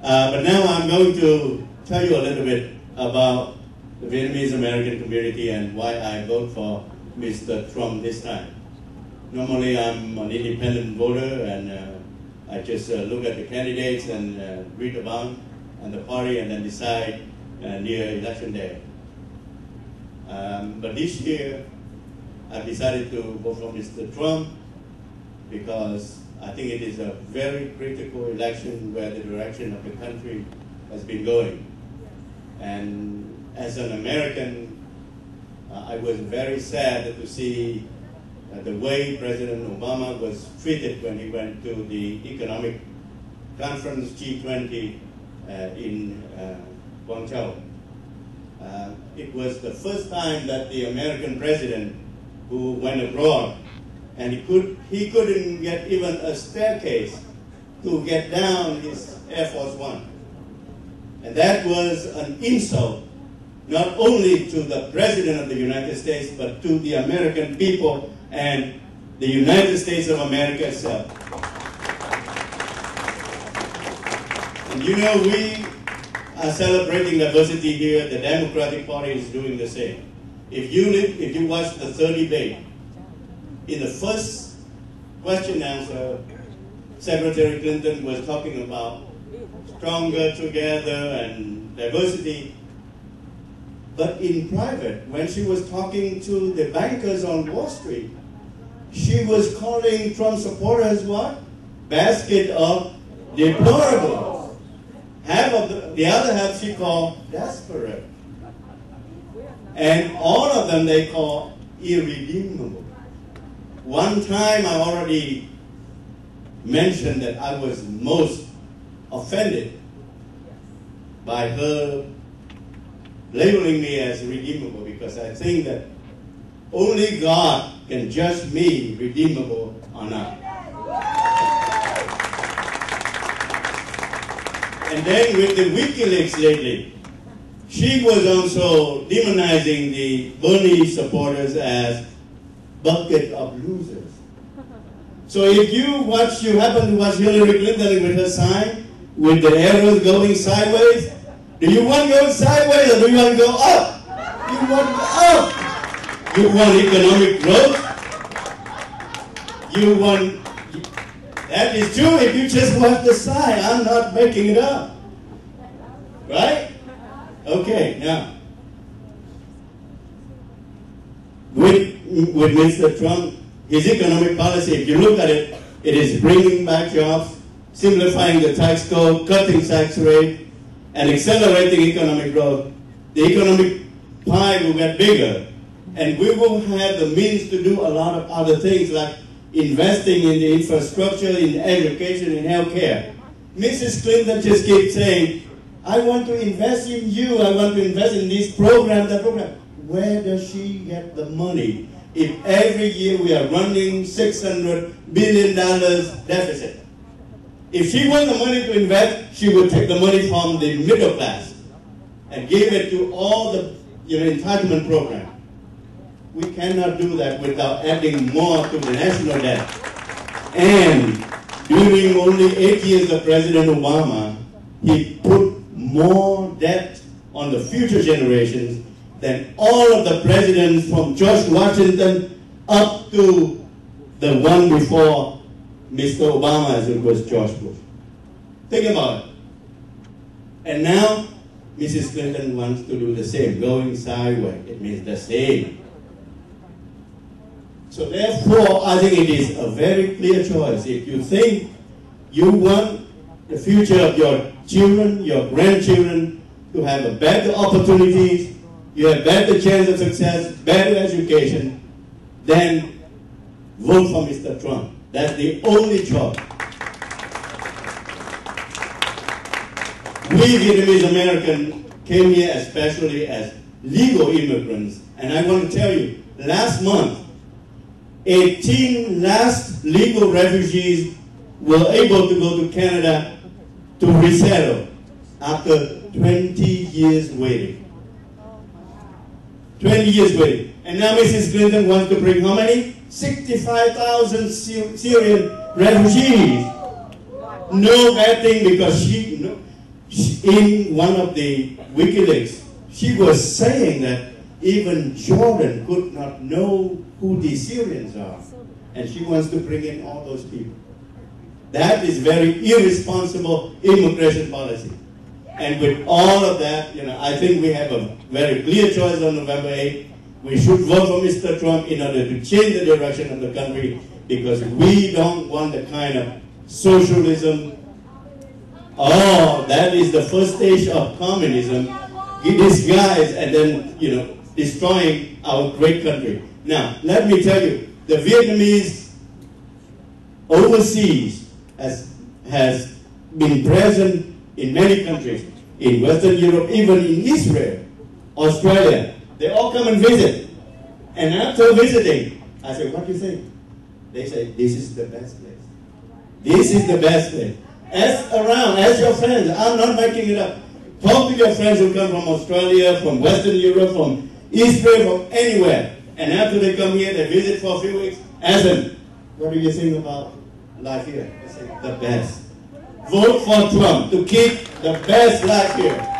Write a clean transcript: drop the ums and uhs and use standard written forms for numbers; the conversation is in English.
But now I'm going to tell you a little bit about the Vietnamese American community and why I vote for Mr. Trump this time. Normally I'm an independent voter, and I just look at the candidates and read about and the party and then decide near election day. But this year I've decided to vote for Mr. Trump because I think it is a very critical election where the direction of the country has been going. And as an American, I was very sad to see the way President Obama was treated when he went to the economic conference G20 in Guangzhou. It was the first time that the American president who went abroad, and he couldn't get even a staircase to get down his Air Force One. And that was an insult, not only to the President of the United States, but to the American people and the United States of America itself. And you know, we are celebrating diversity here. The Democratic Party is doing the same. If you watch the third debate, in the first question answer, Secretary Clinton was talking about stronger together and diversity. But in private, when she was talking to the bankers on Wall Street, she was calling Trump supporters what? Basket of deplorables. Half of the other half she called desperate. And all of them they call irredeemable. One time I already mentioned that I was most offended by her labeling me as redeemable, because I think that only God can judge me redeemable or not. And then with the WikiLeaks lately, she was also demonizing the Bernie supporters as bucket of losers. So if you happen to watch Hillary Clinton with her sign, with the arrows going sideways, do you want to go sideways or do you want to go up? You want up. You want economic growth. You want, that is true if you just watch the sign. I'm not making it up. Right? Okay, now, with Mr. Trump, his economic policy, if you look at it, it is bringing back jobs, simplifying the tax code, cutting tax rate, and accelerating economic growth. The economic pie will get bigger, and we will have the means to do a lot of other things like investing in the infrastructure, in education, in healthcare. Mrs. Clinton just keeps saying, I want to invest in you, I want to invest in this program, that program. Where does she get the money if every year we are running $600 billion deficit? If she wants the money to invest, she would take the money from the middle class and give it to all the entitlement program. We cannot do that without adding more to the national debt. And during only 8 years of President Obama, he put more debt on the future generations than all of the presidents from George Washington up to the one before Mr. Obama, as it was George Bush. Think about it. And now, Mrs. Clinton wants to do the same, going sideways. It means the same. So therefore, I think it is a very clear choice. If you think you want the future of your children, your grandchildren, to have better opportunities, you have better chance of success, better education, then vote for Mr. Trump. That's the only choice. We Vietnamese Americans came here especially as legal immigrants. And I want to tell you, last month, 18 last legal refugees were able to go to Canada to resettle after 20 years waiting. 20 years waiting. And now Mrs. Clinton wants to bring how many? 65,000 Syrian refugees. No bad thing, because in one of the WikiLeaks, she was saying that even Jordan could not know who the Syrians are. And she wants to bring in all those people. That is very irresponsible immigration policy. And with all of that, I think we have a very clear choice on November 8th. We should vote for Mr. Trump in order to change the direction of the country, because we don't want the kind of socialism. Oh, that is the first stage of communism, disguised and then, destroying our great country. Now, let me tell you, the Vietnamese overseas has been present in many countries, in Western Europe, even in Israel, Australia. They all come and visit. And after visiting, I say, what do you think? They say, this is the best place. This is the best place. Ask around, ask your friends. I'm not making it up. Talk to your friends who come from Australia, from Western Europe, from Israel, from anywhere. And after they come here, they visit for a few weeks, ask them, what do you think about life here? They say, the best. Vote for Trump to keep the best life here.